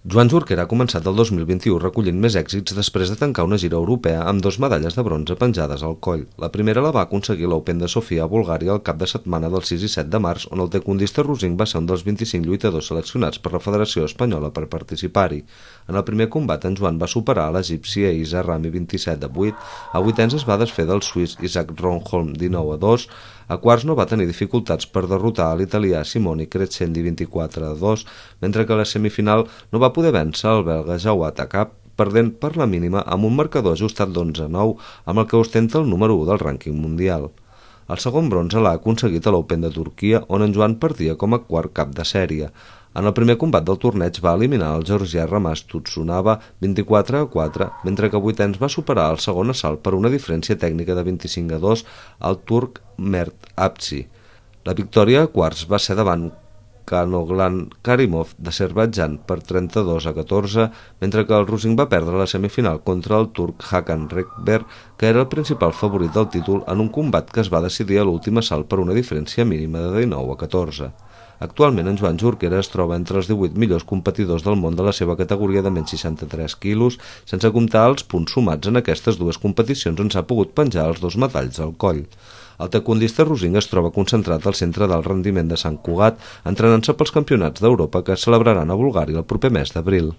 Joan Jorquera ha començat el 2021 recollint més èxits després de tancar una gira europea amb 2 medalles de bronze penjades al coll. La primera la va aconseguir a l'Open de Sofia a Bulgària el cap de setmana del 6 i 7 de març, on el taekwondista rosinc va ser un dels 25 lluitadors seleccionats per la Federació Espanyola per participar-hi. En el primer combat, en Joan va superar l'egipci Isa Rami 27-8, a vuitens es va desfer del suís Isaac Ronholm 19-2, a quarts no va tenir dificultats per derrotar a l'italià Simone Crescendi 24-2, mentre que a la semifinal no va poder vèncer el belga Jawad Akab, perdent per la mínima amb un marcador ajustat d'11-9, amb el que ostenta el número 1 del rànquing mundial. El segon bronze l'ha aconseguit a l'Open de Turquia, on en Joan partia com a quart cap de sèrie. En el primer combat del torneig va eliminar el georgià Ramaz Tutsunava 24-4, mentre que a vuitens va superar el segon assalt per una diferència tècnica de 25-2 al turc Mert Abci. La victòria a quarts va ser davant Kanoglan Karimov d'Azerbaidjan per 32-14, mentre que el rosinc va perdre la semifinal contra el turc Hakan Rekber, que era el principal favorit del títol en un combat que es va decidir a l'últim assalt per una diferència mínima de 19-14. Actualment, en Joan Jorquera es troba entre els 18 millors competidors del món de la seva categoria de menys 63 quilos, sense comptar els punts sumats en aquestes dues competicions on s'ha pogut penjar els 2 metalls al coll. El taekwondista rosinc es troba concentrat al centre del rendiment de Sant Cugat, entrenant-se pels campionats d'Europa que es celebraran a Bulgària el proper mes d'abril.